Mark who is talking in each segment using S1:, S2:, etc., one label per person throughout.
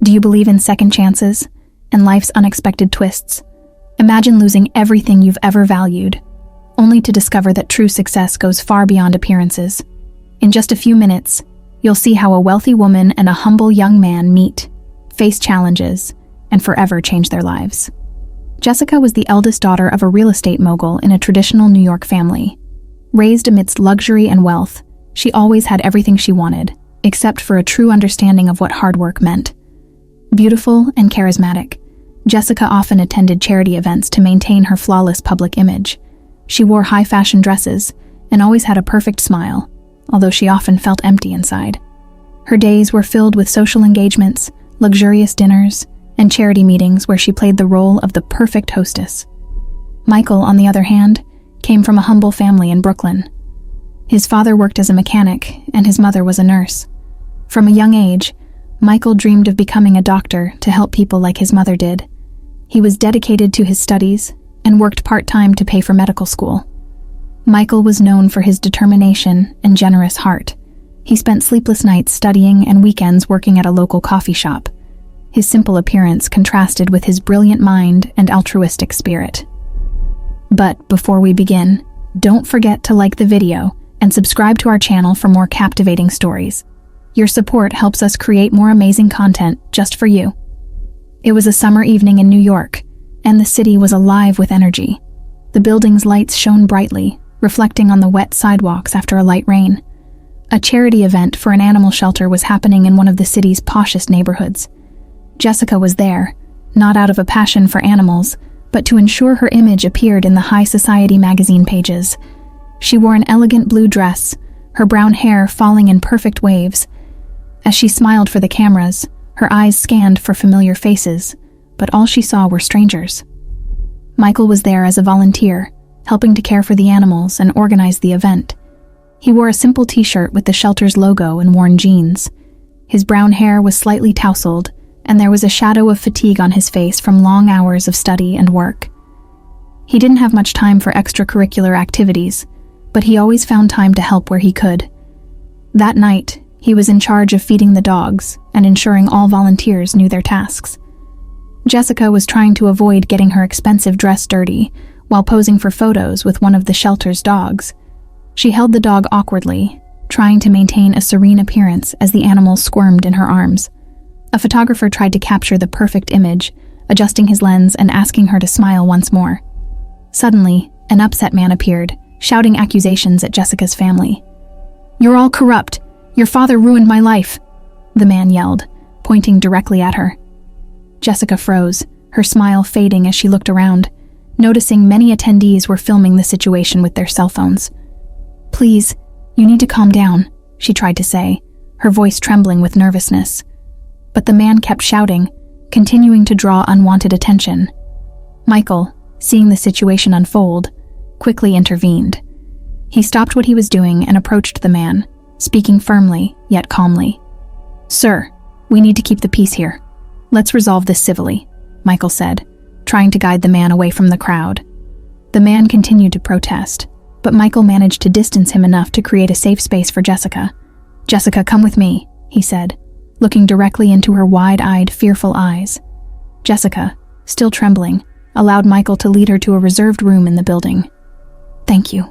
S1: Do you believe in second chances and life's unexpected twists? Imagine losing everything you've ever valued, only to discover that true success goes far beyond appearances. In just a few minutes, you'll see how a wealthy woman and a humble young man meet, face challenges, and forever change their lives. Jessica was the eldest daughter of a real estate mogul in a traditional New York family. Raised amidst luxury and wealth, she always had everything she wanted, except for a true understanding of what hard work meant. Beautiful and charismatic, Jessica often attended charity events to maintain her flawless public image. She wore high-fashion dresses and always had a perfect smile, although she often felt empty inside. Her days were filled with social engagements, luxurious dinners, and charity meetings where she played the role of the perfect hostess. Michael, on the other hand, came from a humble family in Brooklyn. His father worked as a mechanic, and his mother was a nurse. From a young age, Michael dreamed of becoming a doctor to help people like his mother did. He was dedicated to his studies and worked part-time to pay for medical school. Michael was known for his determination and generous heart. He spent sleepless nights studying and weekends working at a local coffee shop. His simple appearance contrasted with his brilliant mind and altruistic spirit. But before we begin, don't forget to like the video and subscribe to our channel for more captivating stories. Your support helps us create more amazing content just for you. It was a summer evening in New York, and the city was alive with energy. The building's lights shone brightly, reflecting on the wet sidewalks after a light rain. A charity event for an animal shelter was happening in one of the city's poshest neighborhoods. Jessica was there, not out of a passion for animals, but to ensure her image appeared in the high society magazine pages. She wore an elegant blue dress, her brown hair falling in perfect waves. As she smiled for the cameras, her eyes scanned for familiar faces, but all she saw were strangers. Michael was there as a volunteer, helping to care for the animals and organize the event. He wore a simple t-shirt with the shelter's logo and worn jeans. His brown hair was slightly tousled, and there was a shadow of fatigue on his face from long hours of study and work. He didn't have much time for extracurricular activities, but he always found time to help where he could. That night, he was in charge of feeding the dogs and ensuring all volunteers knew their tasks. Jessica was trying to avoid getting her expensive dress dirty while posing for photos with one of the shelter's dogs. She held the dog awkwardly, trying to maintain a serene appearance as the animal squirmed in her arms. A photographer tried to capture the perfect image, adjusting his lens and asking her to smile once more. Suddenly, an upset man appeared, shouting accusations at Jessica's family. "You're all corrupt. Your father ruined my life," the man yelled, pointing directly at her. Jessica froze, her smile fading as she looked around, noticing many attendees were filming the situation with their cell phones. "Please, you need to calm down," she tried to say, her voice trembling with nervousness. But the man kept shouting, continuing to draw unwanted attention. Michael, seeing the situation unfold, quickly intervened. He stopped what he was doing and approached the man, speaking firmly yet calmly. "Sir, we need to keep the peace here. Let's resolve this civilly," Michael said, trying to guide the man away from the crowd. The man continued to protest, but Michael managed to distance him enough to create a safe space for Jessica. "Jessica, come with me," he said, looking directly into her wide-eyed, fearful eyes. Jessica, still trembling, allowed Michael to lead her to a reserved room in the building. "Thank you,"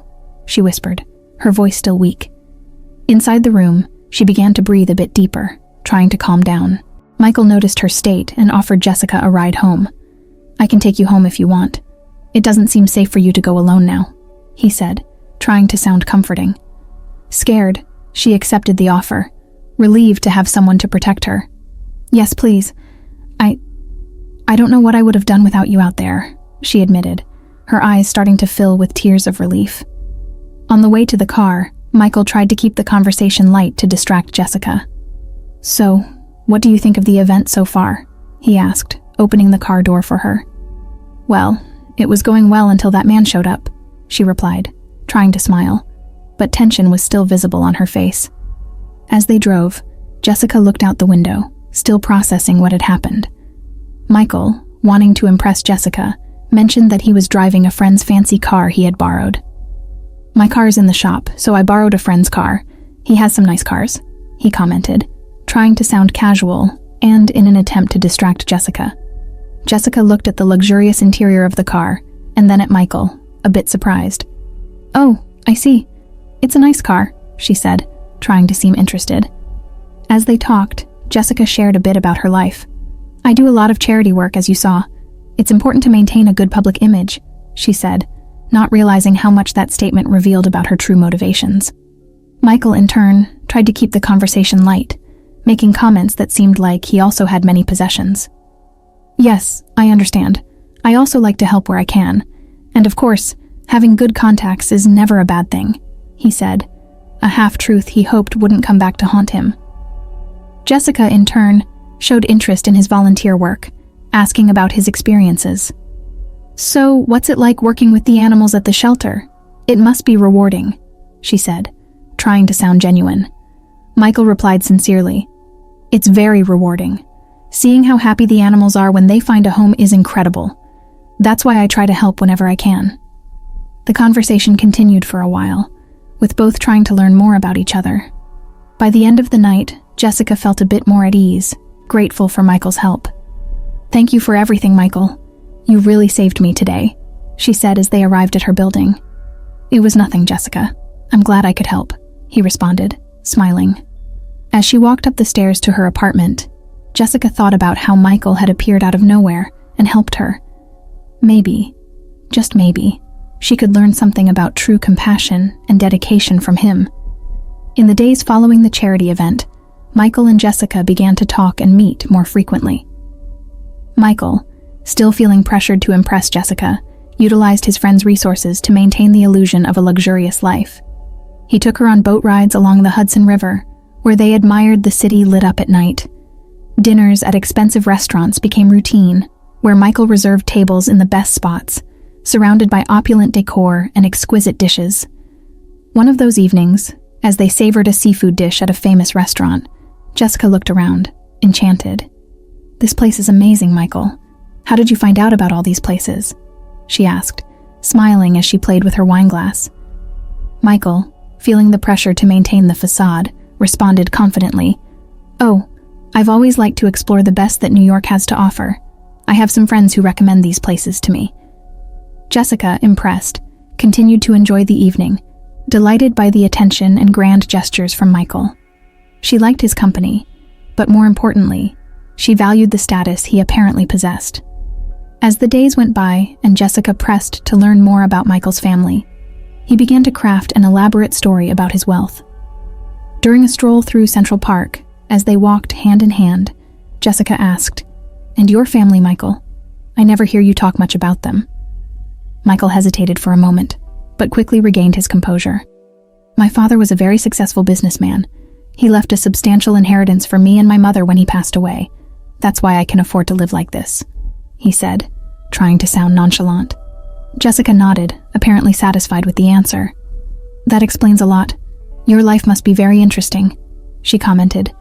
S1: she whispered, her voice still weak. Inside the room, she began to breathe a bit deeper, trying to calm down. Michael noticed her state and offered Jessica a ride home. "I can take you home if you want. It doesn't seem safe for you to go alone now," he said, trying to sound comforting. Scared, she accepted the offer, relieved to have someone to protect her. "Yes, please. I don't know what I would have done without you out there," she admitted, her eyes starting to fill with tears of relief. On the way to the car, Michael tried to keep the conversation light to distract Jessica. "So, what do you think of the event so far?" he asked, opening the car door for her. "Well, it was going well until that man showed up," she replied, trying to smile, but tension was still visible on her face. As they drove, Jessica looked out the window, still processing what had happened. Michael, wanting to impress Jessica, mentioned that he was driving a friend's fancy car he had borrowed. "My car's in the shop, so I borrowed a friend's car. He has some nice cars," he commented, trying to sound casual and in an attempt to distract Jessica. Jessica looked at the luxurious interior of the car, and then at Michael, a bit surprised. "Oh, I see. It's a nice car," she said, trying to seem interested. As they talked, Jessica shared a bit about her life. "I do a lot of charity work, as you saw. It's important to maintain a good public image," she said, not realizing how much that statement revealed about her true motivations. Michael, in turn, tried to keep the conversation light, making comments that seemed like he also had many possessions. "Yes, I understand. I also like to help where I can. And of course, having good contacts is never a bad thing," he said, a half-truth he hoped wouldn't come back to haunt him. Jessica, in turn, showed interest in his volunteer work, asking about his experiences. "So, what's it like working with the animals at the shelter? It must be rewarding," she said, trying to sound genuine. Michael replied sincerely, "It's very rewarding. Seeing how happy the animals are when they find a home is incredible. That's why I try to help whenever I can." The conversation continued for a while, with both trying to learn more about each other. By the end of the night, Jessica felt a bit more at ease, grateful for Michael's help. "Thank you for everything, Michael. You really saved me today," she said as they arrived at her building. "It was nothing, Jessica. I'm glad I could help," he responded, smiling. As she walked up the stairs to her apartment, Jessica thought about how Michael had appeared out of nowhere and helped her. Maybe, just maybe, she could learn something about true compassion and dedication from him. In the days following the charity event, Michael and Jessica began to talk and meet more frequently. Michael, still feeling pressured to impress Jessica, utilized his friend's resources to maintain the illusion of a luxurious life. He took her on boat rides along the Hudson River, where they admired the city lit up at night. Dinners at expensive restaurants became routine, where Michael reserved tables in the best spots, surrounded by opulent decor and exquisite dishes. One of those evenings, as they savored a seafood dish at a famous restaurant, Jessica looked around, enchanted. "This place is amazing, Michael. How did you find out about all these places?" she asked, smiling as she played with her wine glass. Michael, feeling the pressure to maintain the facade, responded confidently, "Oh, I've always liked to explore the best that New York has to offer. I have some friends who recommend these places to me." Jessica, impressed, continued to enjoy the evening, delighted by the attention and grand gestures from Michael. She liked his company, but more importantly, she valued the status he apparently possessed. As the days went by and Jessica pressed to learn more about Michael's family, he began to craft an elaborate story about his wealth. During a stroll through Central Park, as they walked hand in hand, Jessica asked, "And your family, Michael? I never hear you talk much about them." Michael hesitated for a moment, but quickly regained his composure. "My father was a very successful businessman. He left a substantial inheritance for me and my mother when he passed away. That's why I can afford to live like this," he said, trying to sound nonchalant. Jessica nodded, apparently satisfied with the answer. "That explains a lot. Your life must be very interesting," she commented,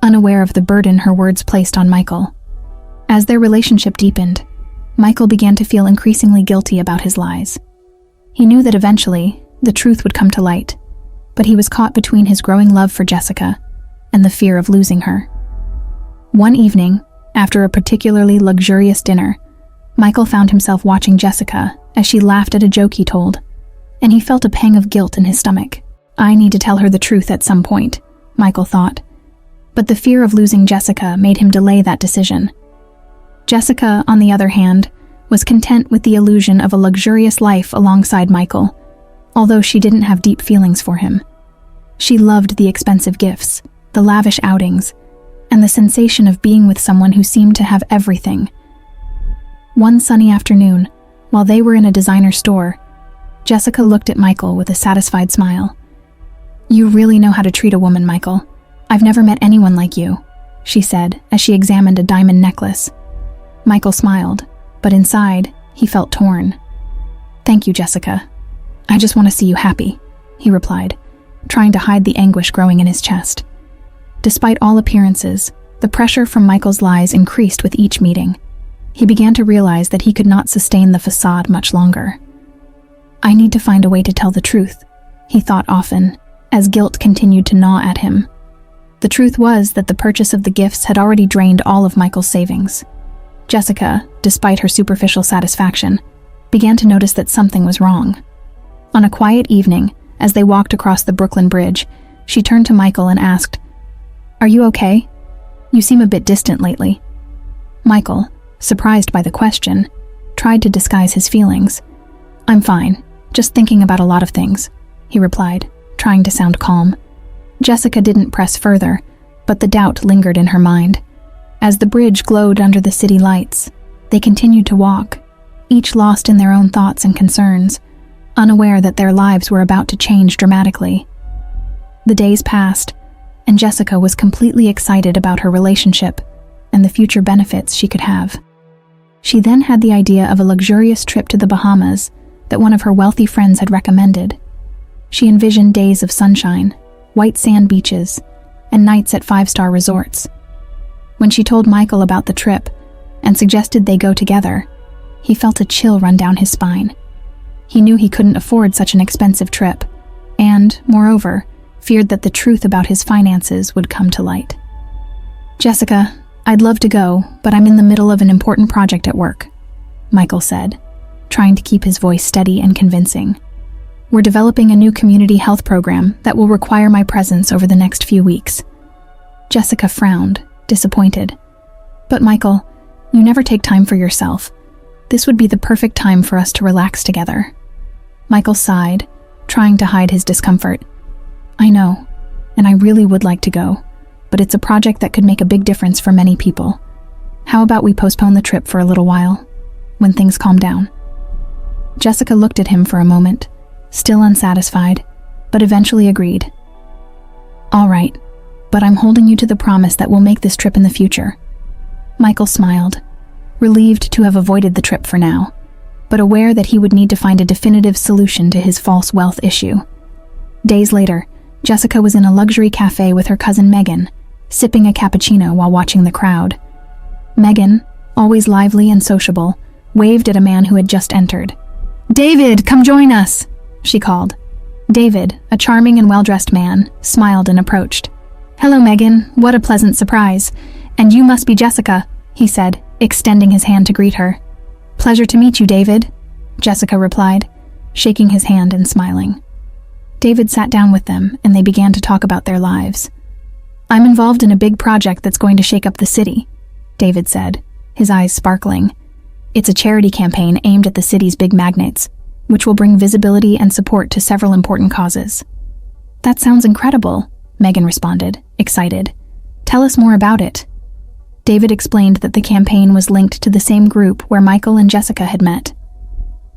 S1: unaware of the burden her words placed on Michael. As their relationship deepened, Michael began to feel increasingly guilty about his lies. He knew that eventually, the truth would come to light, but he was caught between his growing love for Jessica and the fear of losing her. One evening, after a particularly luxurious dinner, Michael found himself watching Jessica as she laughed at a joke he told, and he felt a pang of guilt in his stomach. "I need to tell her the truth at some point," Michael thought. But the fear of losing Jessica made him delay that decision. Jessica, on the other hand, was content with the illusion of a luxurious life alongside Michael, although she didn't have deep feelings for him. She loved the expensive gifts, the lavish outings, and the sensation of being with someone who seemed to have everything. One sunny afternoon, while they were in a designer store, Jessica looked at Michael with a satisfied smile. "You really know how to treat a woman, Michael. I've never met anyone like you," she said as she examined a diamond necklace. Michael smiled, but inside, he felt torn. "Thank you, Jessica. I just want to see you happy," he replied, trying to hide the anguish growing in his chest. Despite all appearances, the pressure from Michael's lies increased with each meeting. He began to realize that he could not sustain the facade much longer. "I need to find a way to tell the truth," he thought often, as guilt continued to gnaw at him. The truth was that the purchase of the gifts had already drained all of Michael's savings. Jessica, despite her superficial satisfaction, began to notice that something was wrong. On a quiet evening, as they walked across the Brooklyn Bridge, she turned to Michael and asked, "Are you okay? You seem a bit distant lately." Michael, surprised by the question, tried to disguise his feelings. "I'm fine, just thinking about a lot of things," he replied, trying to sound calm. Jessica didn't press further, but the doubt lingered in her mind. As the bridge glowed under the city lights, they continued to walk, each lost in their own thoughts and concerns, unaware that their lives were about to change dramatically. The days passed, and Jessica was completely excited about her relationship and the future benefits she could have. She then had the idea of a luxurious trip to the Bahamas that one of her wealthy friends had recommended. She envisioned days of sunshine, white sand beaches, and nights at 5-star resorts. When she told Michael about the trip and suggested they go together, he felt a chill run down his spine. He knew he couldn't afford such an expensive trip, and, moreover, feared that the truth about his finances would come to light. "Jessica, I'd love to go, but I'm in the middle of an important project at work," Michael said, trying to keep his voice steady and convincing. "We're developing a new community health program that will require my presence over the next few weeks." Jessica frowned, disappointed. "But Michael, you never take time for yourself. This would be the perfect time for us to relax together." Michael sighed, trying to hide his discomfort. "I know, and I really would like to go, but it's a project that could make a big difference for many people. How about we postpone the trip for a little while, when things calm down?" Jessica looked at him for a moment, still unsatisfied, but eventually agreed. "All right, but I'm holding you to the promise that we'll make this trip in the future." Michael smiled, relieved to have avoided the trip for now, but aware that he would need to find a definitive solution to his false wealth issue. Days later, Jessica was in a luxury cafe with her cousin Megan, sipping a cappuccino while watching the crowd. Megan, always lively and sociable, waved at a man who had just entered. "David, come join us," she called. David, a charming and well-dressed man, smiled and approached. "Hello, Megan. What a pleasant surprise. And you must be Jessica," he said, extending his hand to greet her. "Pleasure to meet you, David," Jessica replied, shaking his hand and smiling. David sat down with them, and they began to talk about their lives. "I'm involved in a big project that's going to shake up the city," David said, his eyes sparkling. "It's a charity campaign aimed at the city's big magnates, which will bring visibility and support to several important causes." "That sounds incredible," Megan responded, excited. "Tell us more about it." David explained that the campaign was linked to the same group where Michael and Jessica had met.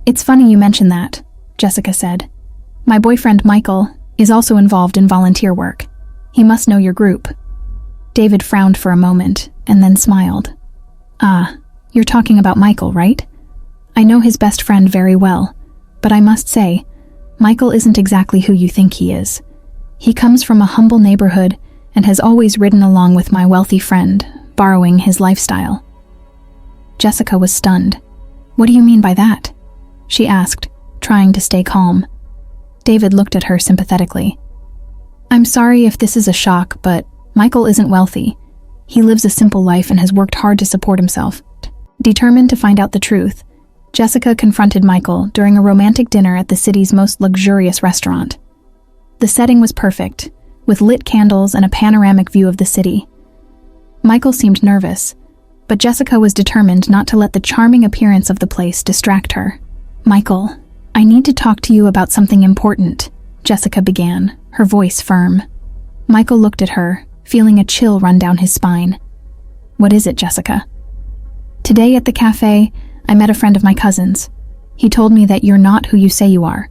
S1: "It's funny you mention that," Jessica said. "My boyfriend Michael is also involved in volunteer work. He must know your group." David frowned for a moment and then smiled. "Ah, you're talking about Michael, right? I know his best friend very well, but I must say, Michael isn't exactly who you think he is. He comes from a humble neighborhood and has always ridden along with my wealthy friend, borrowing his lifestyle." Jessica was stunned. "What do you mean by that?" she asked, trying to stay calm. David looked at her sympathetically. "I'm sorry if this is a shock, but Michael isn't wealthy. He lives a simple life and has worked hard to support himself." Determined to find out the truth, Jessica confronted Michael during a romantic dinner at the city's most luxurious restaurant. The setting was perfect, with lit candles and a panoramic view of the city. Michael seemed nervous, but Jessica was determined not to let the charming appearance of the place distract her. "Michael, I need to talk to you about something important," Jessica began, her voice firm. Michael looked at her, feeling a chill run down his spine. "What is it, Jessica?" "Today at the cafe, I met a friend of my cousin's. He told me that you're not who you say you are,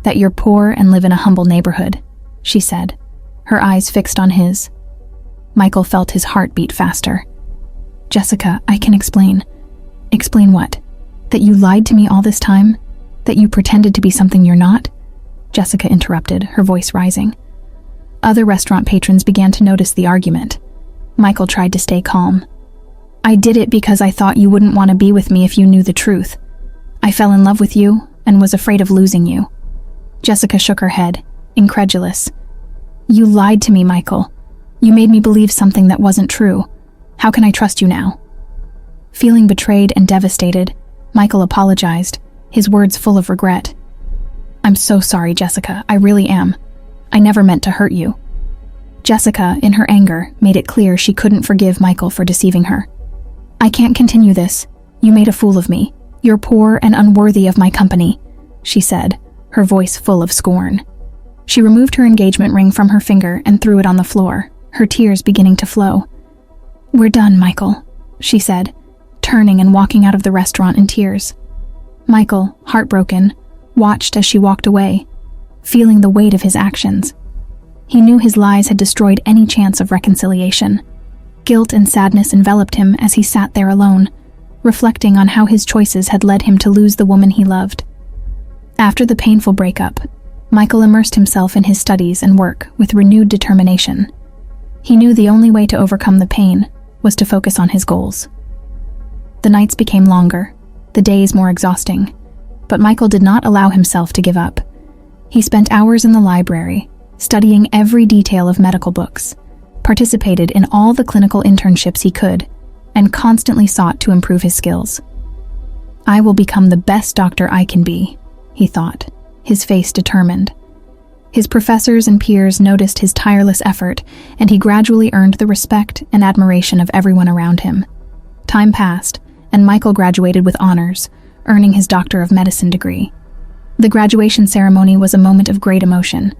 S1: that you're poor and live in a humble neighborhood," she said, her eyes fixed on his. Michael felt his heart beat faster. "Jessica, I can explain." "Explain what? That you lied to me all this time? That you pretended to be something you're not?" Jessica interrupted, her voice rising. Other restaurant patrons began to notice the argument. Michael tried to stay calm. "I did it because I thought you wouldn't want to be with me if you knew the truth. I fell in love with you and was afraid of losing you." Jessica shook her head, incredulous. "You lied to me, Michael. You made me believe something that wasn't true. How can I trust you now?" Feeling betrayed and devastated, Michael apologized, his words full of regret. "I'm so sorry, Jessica, I really am. I never meant to hurt you." Jessica, in her anger, made it clear she couldn't forgive Michael for deceiving her. "I can't continue this. You made a fool of me. You're poor and unworthy of my company," she said, her voice full of scorn. She removed her engagement ring from her finger and threw it on the floor, her tears beginning to flow. "We're done, Michael," she said, turning and walking out of the restaurant in tears. Michael, heartbroken, watched as she walked away, feeling the weight of his actions. He knew his lies had destroyed any chance of reconciliation. Guilt and sadness enveloped him as he sat there alone, reflecting on how his choices had led him to lose the woman he loved. After the painful breakup, Michael immersed himself in his studies and work with renewed determination. He knew the only way to overcome the pain was to focus on his goals. The nights became longer, the days more exhausting, but Michael did not allow himself to give up. He spent hours in the library, studying every detail of medical books, participated in all the clinical internships he could, and constantly sought to improve his skills. "I will become the best doctor I can be," he thought, his face determined. His professors and peers noticed his tireless effort, and he gradually earned the respect and admiration of everyone around him. Time passed, and Michael graduated with honors, earning his Doctor of Medicine degree. The graduation ceremony was a moment of great emotion.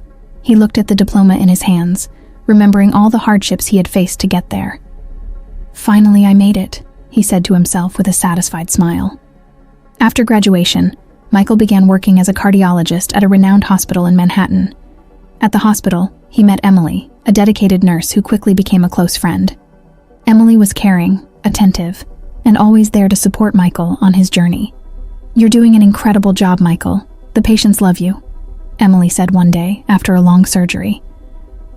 S1: He looked at the diploma in his hands, remembering all the hardships he had faced to get there. "Finally, I made it," he said to himself with a satisfied smile. After graduation, Michael began working as a cardiologist at a renowned hospital in Manhattan. At the hospital, he met Emily, a dedicated nurse who quickly became a close friend. Emily was caring, attentive, and always there to support Michael on his journey. "You're doing an incredible job, Michael. The patients love you," Emily said one day after a long surgery.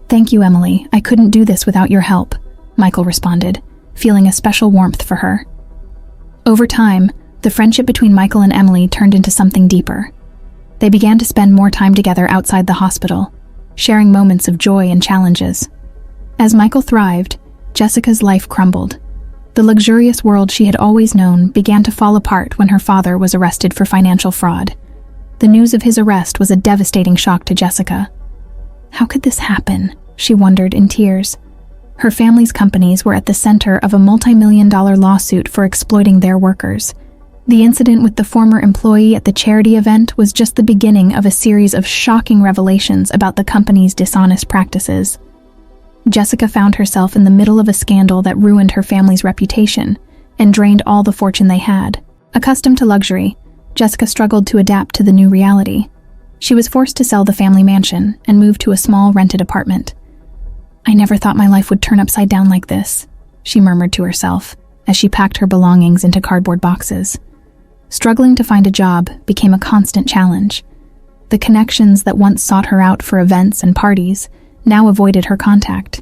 S1: "Thank you, Emily. I couldn't do this without your help," Michael responded, feeling a special warmth for her. Over time, the friendship between Michael and Emily turned into something deeper. They began to spend more time together outside the hospital, sharing moments of joy and challenges. As Michael thrived, Jessica's life crumbled. The luxurious world she had always known began to fall apart when her father was arrested for financial fraud. The news of his arrest was a devastating shock to Jessica. How could this happen? She wondered in tears. Her family's companies were at the center of a multi-million-dollar lawsuit for exploiting their workers. The incident with the former employee at the charity event was just the beginning of a series of shocking revelations about the company's dishonest practices. Jessica found herself in the middle of a scandal that ruined her family's reputation and drained all the fortune they had. Accustomed to luxury, Jessica struggled to adapt to the new reality. She was forced to sell the family mansion and move to a small rented apartment. "I never thought my life would turn upside down like this," she murmured to herself as she packed her belongings into cardboard boxes. Struggling to find a job became a constant challenge. The connections that once sought her out for events and parties now avoided her contact.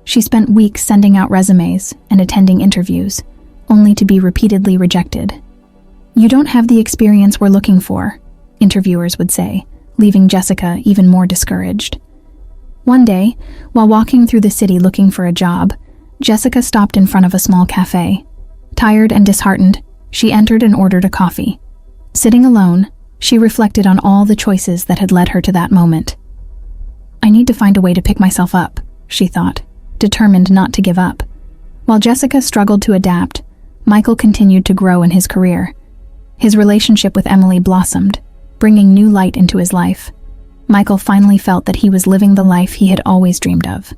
S1: She spent weeks sending out resumes and attending interviews, only to be repeatedly rejected. "You don't have the experience we're looking for," interviewers would say, leaving Jessica even more discouraged. One day, while walking through the city looking for a job, Jessica stopped in front of a small cafe. Tired and disheartened, she entered and ordered a coffee. Sitting alone, she reflected on all the choices that had led her to that moment. "I need to find a way to pick myself up," she thought, determined not to give up. While Jessica struggled to adapt, Michael continued to grow in his career. His relationship with Emily blossomed, bringing new light into his life. Michael finally felt that he was living the life he had always dreamed of.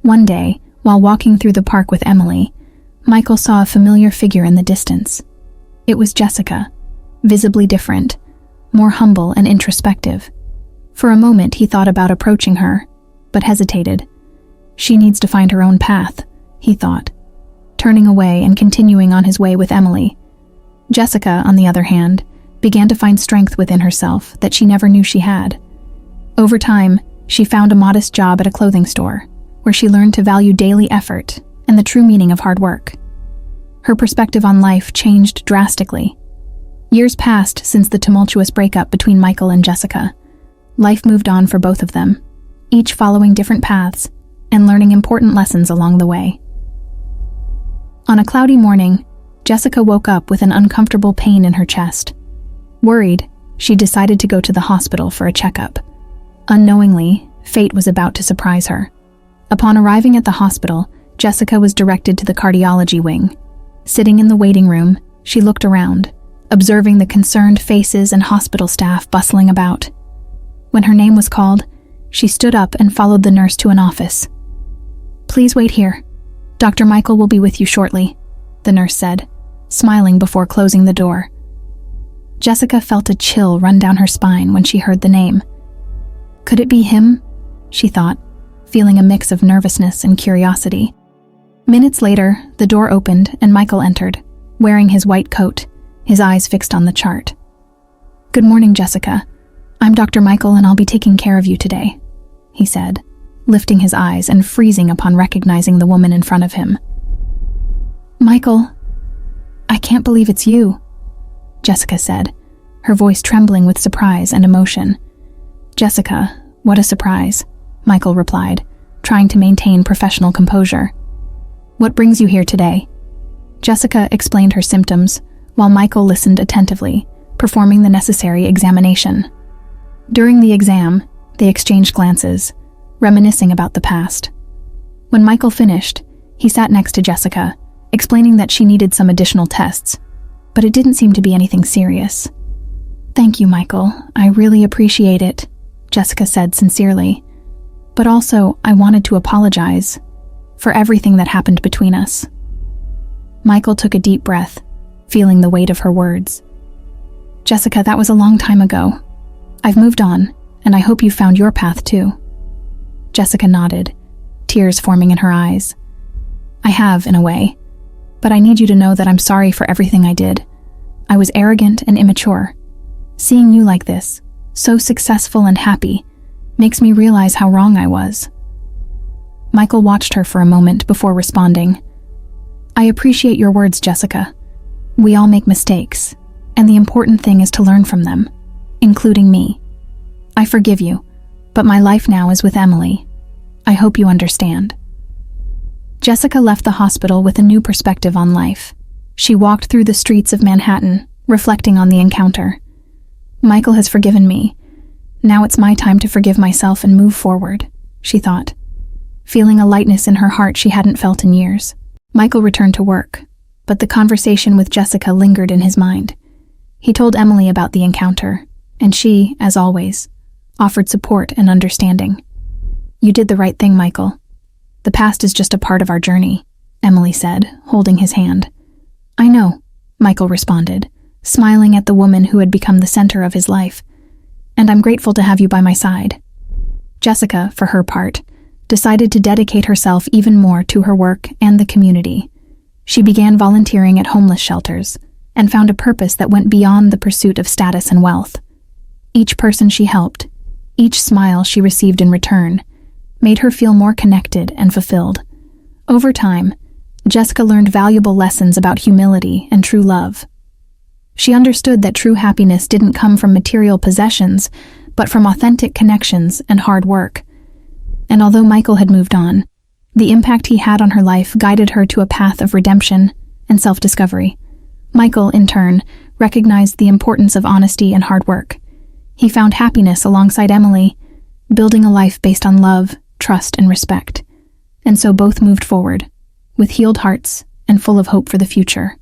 S1: One day, while walking through the park with Emily, Michael saw a familiar figure in the distance. It was Jessica, visibly different, more humble and introspective. For a moment, he thought about approaching her, but hesitated. "She needs to find her own path," he thought, turning away and continuing on his way with Emily. Jessica, on the other hand, began to find strength within herself that she never knew she had. Over time, she found a modest job at a clothing store, where she learned to value daily effort and the true meaning of hard work. Her perspective on life changed drastically. Years passed since the tumultuous breakup between Michael and Jessica. Life moved on for both of them, each following different paths, and learning important lessons along the way. On a cloudy morning, Jessica woke up with an uncomfortable pain in her chest. Worried, she decided to go to the hospital for a checkup. Unknowingly, fate was about to surprise her. Upon arriving at the hospital, Jessica was directed to the cardiology wing. Sitting in the waiting room, she looked around, observing the concerned faces and hospital staff bustling about. When her name was called, she stood up and followed the nurse to an office. "Please wait here. Dr. Michael will be with you shortly," the nurse said, smiling before closing the door. Jessica felt a chill run down her spine when she heard the name. Could it be him? She thought, feeling a mix of nervousness and curiosity. Minutes later, the door opened and Michael entered, wearing his white coat, his eyes fixed on the chart. "Good morning, Jessica. I'm Dr. Michael and I'll be taking care of you today," he said, lifting his eyes and freezing upon recognizing the woman in front of him. "Michael, I can't believe it's you," Jessica said, her voice trembling with surprise and emotion. "Jessica, what a surprise," Michael replied, trying to maintain professional composure. "What brings you here today?" Jessica explained her symptoms, while Michael listened attentively, performing the necessary examination. During the exam, they exchanged glances, reminiscing about the past. When Michael finished, he sat next to Jessica, explaining that she needed some additional tests, but it didn't seem to be anything serious. "Thank you, Michael. I really appreciate it," Jessica said sincerely. "But also, I wanted to apologize for everything that happened between us." Michael took a deep breath, feeling the weight of her words. "Jessica, that was a long time ago. I've moved on, and I hope you found your path too." Jessica nodded, tears forming in her eyes. "I have, in a way, but I need you to know that I'm sorry for everything I did. I was arrogant and immature. Seeing you like this, so successful and happy, makes me realize how wrong I was." Michael watched her for a moment before responding. "I appreciate your words, Jessica. We all make mistakes, and the important thing is to learn from them, including me. I forgive you, but my life now is with Emily. I hope you understand." Jessica left the hospital with a new perspective on life. She walked through the streets of Manhattan, reflecting on the encounter. "Michael has forgiven me. Now it's my time to forgive myself and move forward," she thought, feeling a lightness in her heart she hadn't felt in years. Michael returned to work, but the conversation with Jessica lingered in his mind. He told Emily about the encounter, and she, as always, offered support and understanding. "You did the right thing, Michael. The past is just a part of our journey," Emily said, holding his hand. "I know," Michael responded, smiling at the woman who had become the center of his life. "And I'm grateful to have you by my side." Jessica, for her part, decided to dedicate herself even more to her work and the community. She began volunteering at homeless shelters and found a purpose that went beyond the pursuit of status and wealth. Each person she helped, each smile she received in return, made her feel more connected and fulfilled. Over time, Jessica learned valuable lessons about humility and true love. She understood that true happiness didn't come from material possessions, but from authentic connections and hard work. And although Michael had moved on, the impact he had on her life guided her to a path of redemption and self-discovery. Michael, in turn, recognized the importance of honesty and hard work. He found happiness alongside Emily, building a life based on love, trust, and respect. And so both moved forward, with healed hearts and full of hope for the future.